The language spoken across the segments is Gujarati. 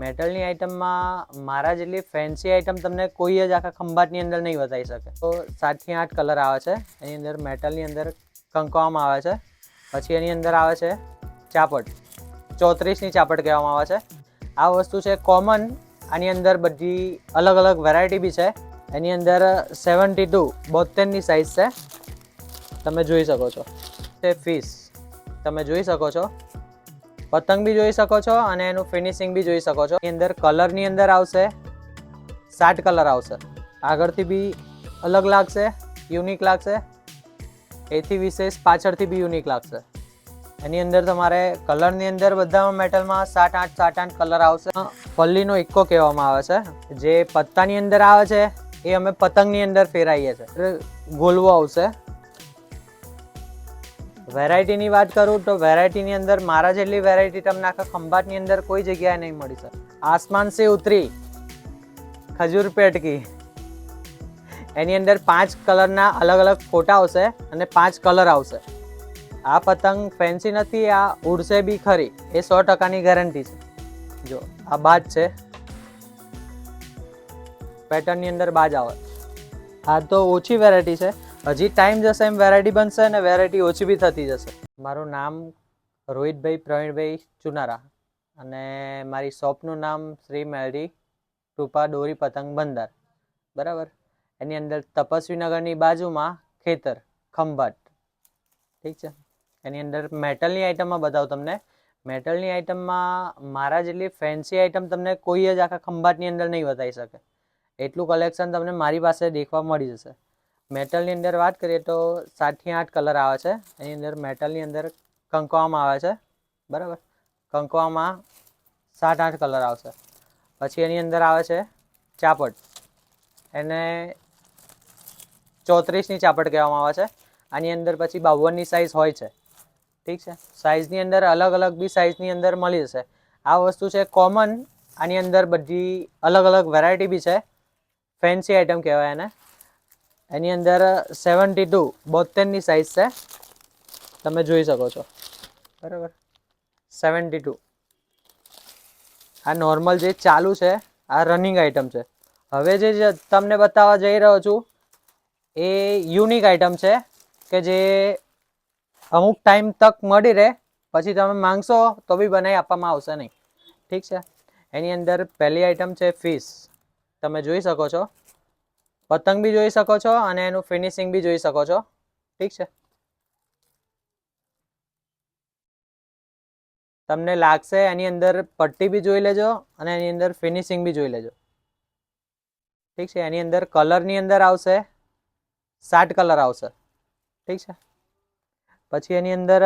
મેટલની આઇટમમાં મારા જેટલી ફેન્સી આઇટમ તમને કોઈ જ આખા ખંભાતની અંદર નહીં બતાવી શકે. તો 7 થી 8 કલર આવે છે. એની અંદર મેટલની અંદર કંકવામ આવે છે. પછી એની અંદર આવે છે ચાપટ, 34ની ચાપટ કહેવામાં આવે છે. આ વસ્તુ છે કોમન. આની અંદર બધી અલગ અલગ વેરાયટી બી છે. એની અંદર 72ની સાઇઝ છે, તમે જોઈ શકો છો. તે ફિશ તમે જોઈ શકો છો, પતંગ બી જોઈ શકો છો અને એનું ફિનિશિંગ બી જોઈ શકો છો. એની અંદર કલરની અંદર આવશે 7 કલર આવશે. આગળથી બી અલગ લાગશે, યુનિક લાગશે. એથી વિશેષ પાછળથી બી યુનિક લાગશે. એની અંદર તમારે કલરની અંદર બધામાં મેટલમાં 7-8 કલર આવશે. પલ્લીનો ઇક્કો કહેવામાં આવે છે. જે પત્તાની અંદર આવે છે એ અમે પતંગની અંદર ફેરાઈએ છીએ. ગોલવો આવશે. વેરાયટીની વાત કરું તો વેરાયટીની અંદર મારા જેટલી વેરાયટી તમને આખા ખંભાતની અંદર કોઈ જગ્યાએ નહીં મળી શકે. આસમાન સે ઉતરી, ખજૂર પેટકી. એની અંદર 5 કલરના અલગ અલગ ફોટા આવશે અને 5 કલર આવશે. આ પતંગ ફેન્સી નથી, આ ઉડશે બી ખરી, એ 100%ની ગેરંટી છે. જો આ બાજ છે, પેટર્નની અંદર બાજ આવે. આ તો ઓછી વેરાયટી છે. હજી ટાઈમ જશે એમ વેરાયટી બનશે અને વેરાયટી ઓછી બી થતી જશે. મારું નામ રોહિતભાઈ પ્રવીણભાઈ ચુનારા અને મારી શોપનું નામ શ્રી મેલડી કૃપા દોરી પતંગ બંદર, બરાબર. એની અંદર તપસ્વીનગરની બાજુમાં ખેતર, ખંભાત, ઠીક છે. એની અંદર મેટલની આઇટમમાં બતાવું તમને. મેટલની આઇટમમાં મારા જેટલી ફેન્સી આઇટમ તમને કોઈ જ આખા ખંભાતની અંદર નહીં બતાવી શકે. એટલું કલેક્શન તમને મારી પાસે દેખવા મળી જશે. મેટલની અંદર વાત કરીએ તો 7 થી 8 કલર આવે છે. એની અંદર મેટલની અંદર કંકવામ આવે છે, બરાબર. કંકવામાં 7-8 કલર આવશે. પછી એની અંદર આવે છે ચાપટ, એને 34ની ચાપટ કહેવામાં આવે છે. આની અંદર પછી 52ની સાઇઝ હોય છે, ઠીક છે. સાઇઝની અંદર અલગ અલગ બી સાઇઝની અંદર મળી જશે. આ વસ્તુ છે કોમન. આની અંદર બધી અલગ અલગ વેરાયટી બી છે. ફેન્સી આઇટમ કહેવાય એને. એની અંદર 72ની સાઇઝ છે, તમે જોઈ શકો છો, બરાબર. 72. આ નોર્મલ જે ચાલુ છે, આ રનિંગ આઇટમ છે. હવે જે તમને બતાવવા જઈ રહ્યો છું એ યુનિક આઇટમ છે કે જે અમુક ટાઈમ તક મળી રહે, પછી તમે માંગશો તો બી બનાવી આપવામાં આવશે નહીં, ઠીક છે. એની અંદર પહેલી આઇટમ છે ફિશ, તમે જોઈ શકો છો. પતંગ બી જોઈ શકો છો અને એનું ફિનિશિંગ બી જોઈ શકો છો, ઠીક છે. તમને લાગશે એની અંદર પટ્ટી બી જોઈ લેજો અને એની અંદર ફિનિશિંગ બી જોઈ લેજો, ઠીક છે. એની અંદર કલરની અંદર આવશે 7 કલર આવશે, ઠીક છે. પછી એની અંદર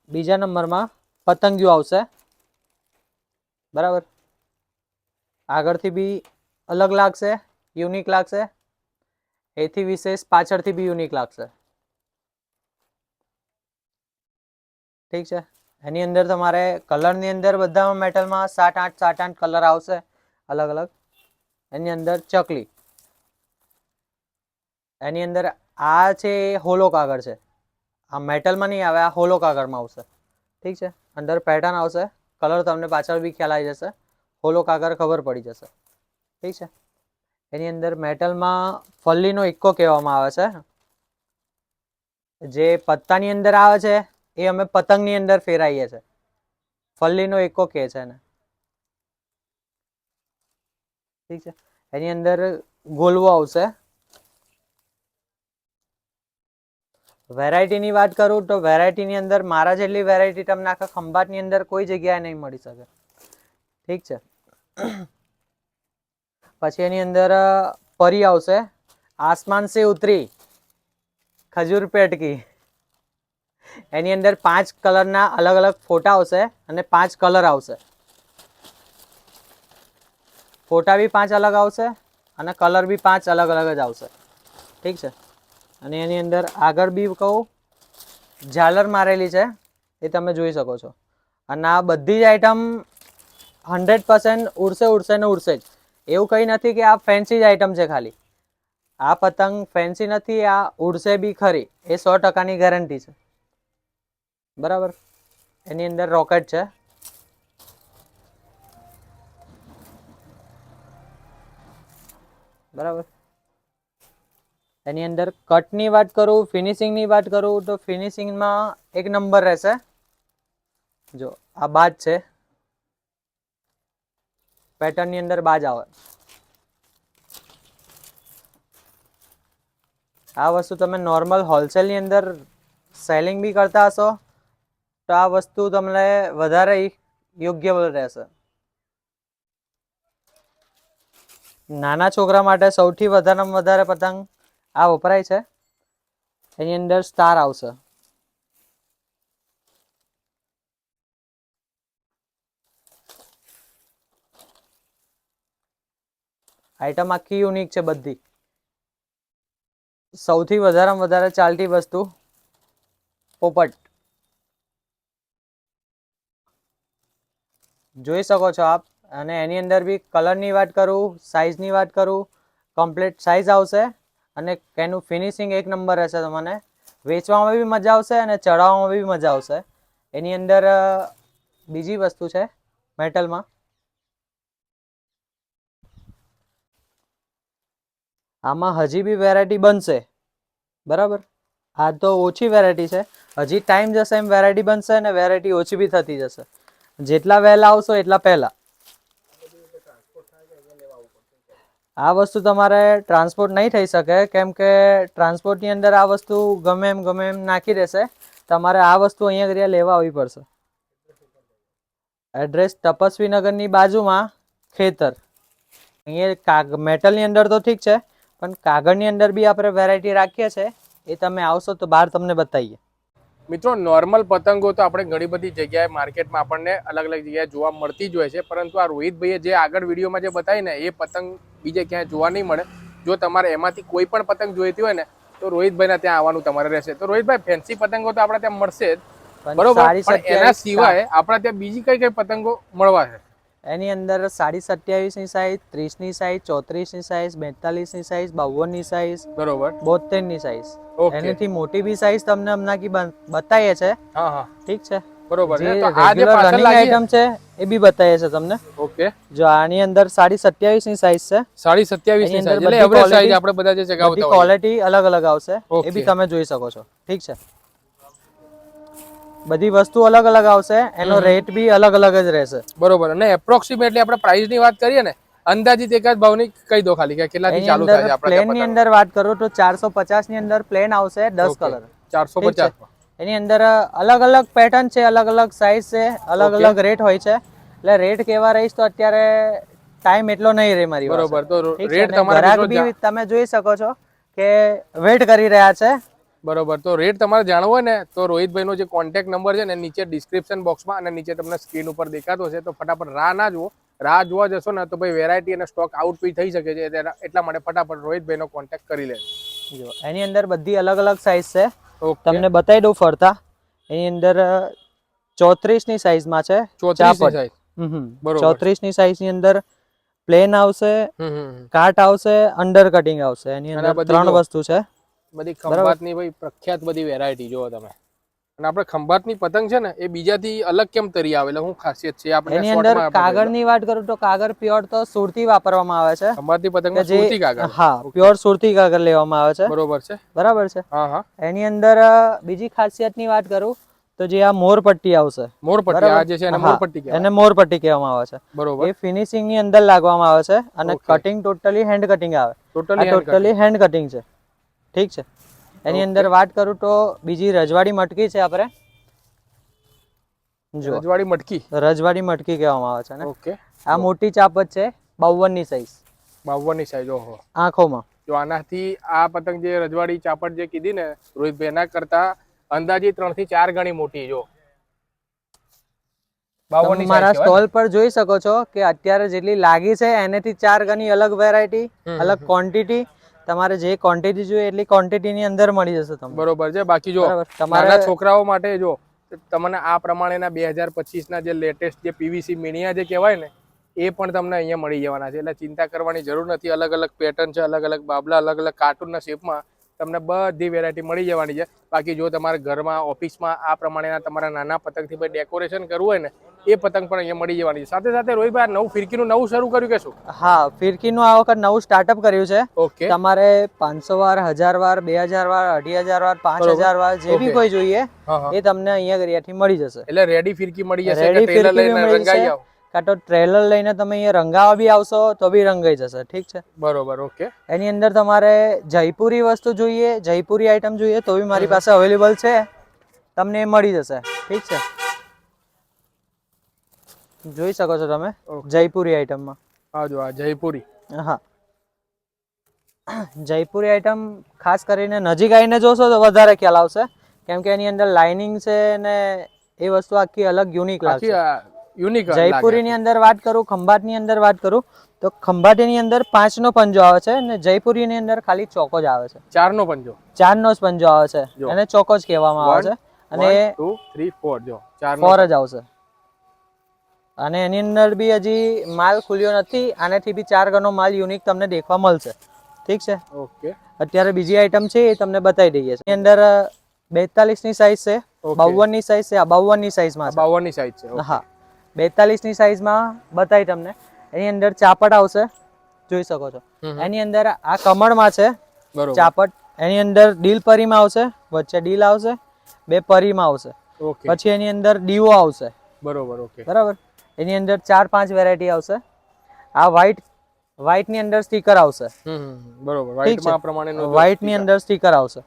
બીજા નંબરમાં પતંગિયું આવશે, બરાબર. આગળથી બી અલગ લાગશે, યુનિક લાગશે. એથી વિશેષ પાછળથી બી યુનિક લાગશે, ઠીક છે. એની અંદર તમારે કલરની અંદર બધામાં મેટલમાં 7-8 કલર આવશે અલગ અલગ. એની અંદર ચકલી, એની અંદર આ છે હોલો કાગળ છે. આ મેટલમાં નહીં આવે, આ હોલો કાગળમાં આવશે, ઠીક છે. અંદર પેટર્ન આવશે, કલર તમને પાછળ બી ખ્યાલ આવી જશે. હોલો કાગળ ખબર પડી જશે, ઠીક છે. એની અંદર મેટલમાં ફલ્લીનો ઇક્કો કહેવામાં આવે છે. જે પત્તાની અંદર આવે છે એ અમે પતંગની અંદર ફેરાઈએ છીએ. ફલ્લીનો ઇક્કો કહે છે એને, ઠીક છે. એની અંદર ગોલવો આવશે. વેરાયટીની વાત કરું તો વેરાયટીની અંદર મારા જેટલી વેરાયટી તમને આખા ખંભાતની અંદર કોઈ જગ્યાએ નહીં મળી શકે, ઠીક છે. પછી એની અંદર પરી આવશે. આસમાન સે ઉતરી, ખજૂર પેટકી. એની અંદર 5 કલરના અલગ અલગ ફોટા આવશે અને 5 કલર આવશે. ફોટા બી 5 અલગ આવશે અને કલર બી 5 અલગ અલગ જ આવશે, ઠીક છે. અને એની અંદર આગળ બી કહું, ઝાલર મારેલી છે, એ તમે જોઈ શકો છો. અને આ બધી જ આઈટમ 100% ઉડશે ને ઉડશે જ. એવું કંઈ નથી કે આ ફેન્સી જ આઈટમ છે ખાલી. આ પતંગ ફેન્સી નથી, આ ઉડશે બી ખરી, એ 100%ની ગેરંટી છે, બરાબર. એની અંદર રોકેટ છે, બરાબર. એની અંદર કટની વાત કરું, ફિનિશિંગની વાત કરું તો ફિનિશિંગમાં એક નંબર રહેશે. જો આ બાજ છે, પેટર્નની અંદર બાજ આવે. આ વસ્તુ તમે નોર્મલ હોલસેલની અંદર સેલિંગ બી કરતા હશો તો આ વસ્તુ તમને વધારે યોગ્ય રહેશે. નાના છોકરા માટે સૌથી વધારેમાં વધારે પતંગ આ વપરાય છે. એની અંદર સ્ટાર આવશે. આઈટમ આખી યુનિક છે બધી. સૌથી વધારેમાં વધારે ચાલતી વસ્તુ પોપટ જોઈ શકો છો આપ. અને એની અંદર બી કલરની વાત કરું, સાઇઝની વાત કરું, કમ્પ્લીટ સાઇઝ આવશે અને એનું ફિનિશિંગ એક નંબર રહેશે. તમને વેચવામાં બી મજા આવશે અને ચડાવવામાં બી મજા આવશે. એની અંદર બીજી વસ્તુ છે મેટલમાં, આમાં હજી બી વેરાયટી બનશે. બરાબર. આ તો ઓછી વેરાયટી છે, હજી ટાઈમ જશે એમ વેરાયટી બનશે અને વેરાયટી ઓછી બી થતી જશે. જેટલા વહેલા આવશો એટલા પહેલા. આ વસ્તુ તમારે ટ્રાન્સપોર્ટ નહીં થઈ શકે, કેમ કે ટ્રાન્સપોર્ટની અંદર આ વસ્તુ ગમે એમ નાખી દેશે. તમારે આ વસ્તુ અહીંયા આગળ લેવા આવવી પડશે. એડ્રેસ તપસ્વીનગરની બાજુમાં ખેતર. અહીંયા મેટલની અંદર તો ઠીક છે, પણ કાગળની અંદર બી આપણે વેરાયટી રાખીએ છીએ. એ તમે આવશો તો બહાર તમને બતાવીએ. મિત્રો, નોર્મલ પતંગો તો આપણે ઘણી બધી જગ્યાએ માર્કેટમાં આપણને અલગ અલગ જગ્યાએ જોવા મળતી જ હોય છે, પરંતુ આ રોહિતભાઈએ જે આગળ વિડીયોમાં જે બતાવી ને એ પતંગ બીજે ક્યાંય જોવા નહીં મળે. જો તમારે એમાંથી કોઈ પણ પતંગ જોઈતી હોય ને તો રોહિતભાઈના ત્યાં આવવાનું તમારે રહેશે. તો રોહિતભાઈ, ફેન્સી પતંગો તો આપણે ત્યાં મળશે જ, બરોબર, પણ એના સિવાય આપણા ત્યાં બીજી કઈ કઈ પતંગો મળવા છે? એની અંદર 27.5ની સાઈઝ, 30ની સાઈઝ, 34ની સાઈઝ, 42ની સાઈઝ, 52ની સાઈઝ, બરોબર, 72ની સાઈઝ. એનાથી મોટી બી સાઈઝ તમને હમણાં બતાવીએ છે. હા હા, ઠીક છે. બરોબર. જે તો આ જે પાછળ રનિંગ આઈટમ છે એ બી બતાવીએ છે તમને. ઓકે. જો આની અંદર 27.5ની સાઈઝ છે. 27.5ની સાઈઝ એટલે એવરેજ સાઈઝ આપણે બધા જે ચગાવતા હોય, ક્વોલિટી અલગ અલગ આવશે. એ બી તમે જોઈ શકો છો. ઠીક છે. બધી વસ્તુ અલગ અલગ આવશે, એનો રેટ બી અલગ અલગ જ રહેશે. બરોબર. અને એપ્રોક્સિમેટલી આપણે પ્રાઇસ ની વાત કરીએ ને, અંદાજિત એકાદ ભાવની કહી દો ખાલી, કે કેટલાથી ચાલુ થાય છે આપણે? પ્લેન ની અંદર વાત કરું તો 450 ની અંદર પ્લેન આવશે, 10 કલર. 450. એની અંદર અલગ અલગ પેટર્ન છે, અલગ અલગ સાઈઝ છે, અલગ અલગ રેટ હોય છે. એટલે રેટ કેવા રહીશ તો અત્યારે ટાઈમ એટલો નહીં રહે મારી પાસે. બરોબર. તો રેટ તમારે બી તમે જોઈ શકો છો કે વેટ કરી રહ્યા છે. બરોબર. તો રેટ તમારે જાણવો હોય ને તો રોહિતભાઈનો જે કોન્ટેક્ટ નંબર છે ને નીચે ડિસ્ક્રિપ્શન બોક્સમાં અને નીચે તમને સ્ક્રીન ઉપર દેખાતો છે. તો ફટાફટ રાહ ના જુઓ. રાહ જોવા જશો ને તો ભાઈ વેરાયટી અને સ્ટોક આઉટ બી થઈ શકે છે. એટલા માટે ફટાફટ રોહિતભાઈનો કોન્ટેક્ટ કરી લેજો. જો એની અંદર બધી અલગ અલગ સાઈઝ છે. તમને બતાવી દઉં ફરતા. એની અંદર 34ની સાઈઝમાં છે. 34ની સાઈઝ. 34ની સાઈઝની અંદર પ્લેન આવશે, કાટ આવશે, અંડર કટિંગ આવશે. એની અંદર 3 વસ્તુ છે. બધી ખંભાતની ભાઈ પ્રખ્યાત બધી વેરાયટી જોવો તમે. અને આપણે ખંભાતની પતંગ છે ને એ બીજાથી અલગ કેમ તરી આવે, એટલે શું ખાસિયત છે આપણે? એની અંદર કાગળની વાત કરું તો કાગળ પ્યોર તો સુરતી વાપરવામાં આવે છે. ખંભાતની પતંગમાં સુરતી કાગળ? હા, પ્યોર સુરતી કાગળ લેવામાં આવે છે. બરોબર છે. બરાબર છે. હા હા. એની અંદર બીજી ખાસિયતની વાત કરું તો જે આ મોરપટ્ટી આવશે, મોરપટ્ટી આ જે છે એને મોરપટ્ટી કહેવાય. એને મોરપટ્ટી કહેવામાં આવે છે. બરોબર. એ ફિનિશિંગ ની અંદર લાગવામાં આવે છે અને કટિંગ ટોટલી હેન્ડ કટિંગ આવે. ટોટલી હેન્ડ કટિંગ છે. ઠીક છે. એની અંદર વાત કરું તો બીજી રજવાડી મટકી છે આપણે. જો રજવાડી મટકી, રજવાડી મટકી કહેવામાં આવે છે ને. ઓકે. આ મોટી ચાપ જ છે, 52ની સાઈઝ. 52ની સાઈઝ. ઓહો. આંખોમાં જો આનાથી આ પતંગ જે રજવાડી ચાપટ જે કીધી ને રોહિતભાઈ, એના કરતા અંદાજે 3 થી 4 ગણી મોટી. જો 52ની મારા સ્ટોલ પર જોઈ શકો છો કે અત્યારે જેટલી લાગી છે એનેથી 4 ગણી અલગ વેરાયટી, અલગ ક્વોન્ટિટી. તમારે જે ક્વોન્ટિટી જોઈએ એટલી ક્વોન્ટિટી ની અંદર મળી જશે તમને. બરોબર છે. બાકી જો નાના છોકરાઓ માટે જો તમને આ પ્રમાણેના 2025ના જે લેટેસ્ટ જે પીવીસી મીણિયા જે કહેવાય ને એ પણ તમને અહીંયા મળી જવાના છે. એટલે ચિંતા કરવાની જરૂર નથી. અલગ અલગ પેટર્ન છે, અલગ અલગ બાબલા, અલગ અલગ કાર્ટૂનના શેપમાં તમને બધી વેરાયટી મળી જવાની છે. બાકી જો તમારે ઘરમાં ઓફિસમાં આ પ્રમાણેના તમારા નાના પતંગથી ભાઈ ડેકોરેશન કરવું હોય ને એ પતંગ પણ અહીંયા મળી જવાની છે. સાથે સાથે રોહિતભાઈ નવું ફિરકીનું નવું શરૂ કર્યું કે શું? હા, ફિરકીનું આ વખત નવું સ્ટાર્ટઅપ કર્યું છે. ઓકે, તમારે 500 વાર, 1000 વાર, 2000 વાર, 2500 વાર, 5000 વાર જે બી કોઈ જોઈએ એ તમને અહીંયા ગરિયાથી મળી જશે. એટલે રેડી ફિરકી મળી જશે કે રેડી ટ્રેલર ફિરકી બી લઈને મળી રંગાઈ જશે, જાવ? કાં તો ટ્રેલર લઈને તમે અહીંયા રંગાવા બી આવશો તો બી રંગાઈ જશે. ઠીક છે, બરોબર. ઓકે, એની અંદર તમારે જયપુરી વસ્તુ જોઈએ, જયપુરી આઈટમ જોઈએ તો બી મારી પાસે અવેલેબલ છે, તમને એ મળી જશે. ઠીક છે, જોઈ શકો છો તમે જયપુરી આઈટમમાં. હા જો આ જયપુરી. હા, જયપુરી આઈટમ ખાસ કરીને નજીક આવીને જોશો તો વધારે ખ્યાલ આવશે, કેમ કે એની અંદર લાઇનિંગ છે ને એ વસ્તુ આખી અલગ યુનિક લાગશે. યુનિક જયપુરી ની અંદર વાત કરું, ખંભાત ની અંદર વાત કરું તો ખંભાતી ની અંદર 5 નો પંજો આવે છે અને જયપુરી ની અંદર ખાલી ચોકો જ આવે છે. 4 નો પંજો, 4 નો જ પંજો આવે છે, એને ચોકો જ કહેવામાં આવે છે. અને 1 2 3 4 જો 4 જ આવશે. અને એની અંદર બી હજી માલ ખુલ્યો નથી, આનેથી બી 4 ગણો માલ યુનિક તમને દેખવા મળશે. ઠીક છે, ઓકે. અત્યારે બીજી આઈટમ છે એ તમને બતાવી દઈએ છીએ. એની અંદર 42 ની સાઈઝ છે, 52 ની સાઈઝ છે, આ 52 ની સાઈઝમાં છે. 52 ની સાઈઝ છે. હા, 42 ની સાઈઝમાં બતાવી તમને. એની અંદર ચાપટ આવશે, જોઈ શકો છો. એની અંદર આ કમળમાં છે ચાપટ, એની અંદર ડીલ પરીમાં આવશે, વચ્ચે ડીલ આવશે, 2 પરીમાં આવશે. ઓકે, પછી એની અંદર દીવો આવશે. બરોબર. ઓકે, બરાબર, એની અંદર 4-5 વેરાયટી આવશે. આ વ્હાઈટ ની અંદર સ્ટીકર આવશે. બરોબર. વ્હાઈટ માં આ પ્રમાણેનો વ્હાઈટ ની અંદર સ્ટીકર આવશે.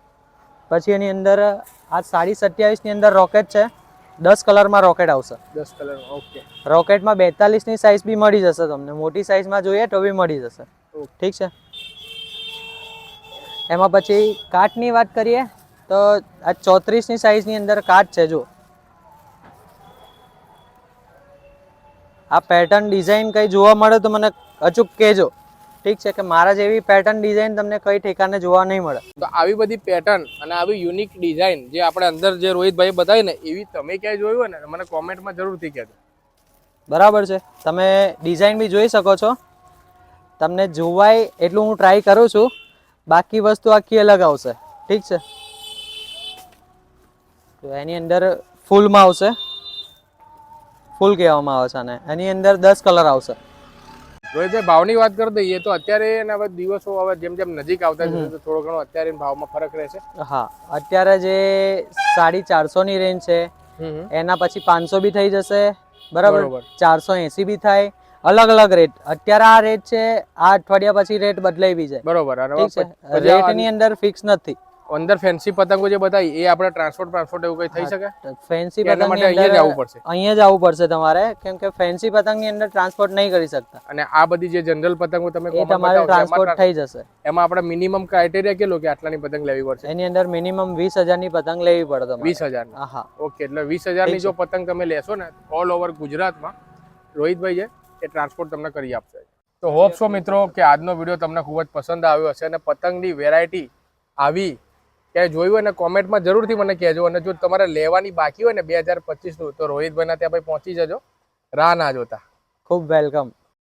પછી એની અંદર આ 27.5 ની અંદર રોકેટ છે, 10 કલરમાં રોકેટ આવશે. 10 કલર. ઓકે, રોકેટમાં 42 ની સાઈઝ બી મળી જશે તમને, મોટી સાઈઝમાં જોઈએ તો બી મળી જશે. ઠીક છે, એમાં પછી કાટની વાત કરીએ તો આ 34 ની સાઈઝની અંદર કાટ છે. જો આ પેટર્ન ડિઝાઇન કઈ જોવા મળે તો મને અચૂક કહેજો. ઠીક છે, કે મારા જેવી પેટર્ન ડિઝાઇન તમને કઈ ઠેકાને જોવા નહીં મળે. તો આવી બધી પેટર્ન અને આવી યુનિક ડિઝાઇન જે આપણે અંદર જે રોહિતભાઈ બતાવી ને એવી તમે ક્યાંય જોયું હોય ને મને કોમેન્ટમાં જરૂરથી કહેજો. બરાબર છે, તમે ડિઝાઇન બી જોઈ શકો છો. તમને જોવાય એટલું હું ટ્રાય કરું છું, બાકી વસ્તુ આખી અલગ આવશે. ઠીક છે, તો એની અંદર ફૂલમાં આવશે, ફૂલ કહેવામાં આવે છે અને એની અંદર 10 કલર આવશે. રોહિતભાઈ ભાવની વાત કરી દઈએ તો અત્યારે હવે દિવસો હવે જેમ જેમ નજીક આવતા જશે તો થોડો ઘણો અત્યારે ભાવમાં ફરક રહેશે. હા, અત્યારે જે 450 ની રેન્જ છે એના પછી 500 બી થઈ જશે. બરાબર, 480 બી થાય, અલગ અલગ રેટ. અત્યારે આ રેટ છે, આ અઠવાડિયા પછી રેટ બદલાઈ બી જાય. બરોબર, રેટ ની અંદર ફિક્સ નથી. અંદર ફેન્સી પતંગો જે બતાવી એ આપણે ટ્રાન્સપોર્ટ એવું કઈ થઈ શકે? ફેન્સી પતંગ માટે અહીંયા જ આવવું પડશે. અહીંયા જ આવવું પડશે તમારે, કેમ કે ફેન્સી પતંગ ની અંદર ટ્રાન્સપોર્ટ નહીં કરી શકતા. અને આ બધી જે જનરલ પતંગો તમે તમારે ટ્રાન્સપોર્ટ થઈ જશે. એમાં આપણે મિનિમમ ક્રાઇટેરિયા કેટલો કે આટલાની પતંગ લેવી પડશે? એની અંદર મિનિમમ 20,000 ની પતંગ લેવી પડે તમારે. 20,000? હા, ઓકે. એટલે 20,000 ની જો પતંગ તમે લેશો ને ઓલ ઓવર ગુજરાતમાં રોહિતભાઈ છે એ ટ્રાન્સપોર્ટ તમને કરી આપશે. તો હોપ સો મિત્રો કે આજનો વિડીયો તમને ખૂબ જ પસંદ આવ્યો હશે અને પતંગની વેરાયટી આવી ક્યાંય જોયું હોય ને કોમેન્ટમાં જરૂરથી મને કહેજો. અને જો તમારે લેવાની બાકી હોય ને 2025 નું તો રોહિતભાઈના ત્યાં ભાઈ પહોંચી જજો, રાહ ના જોતા. ખૂબ વેલકમ.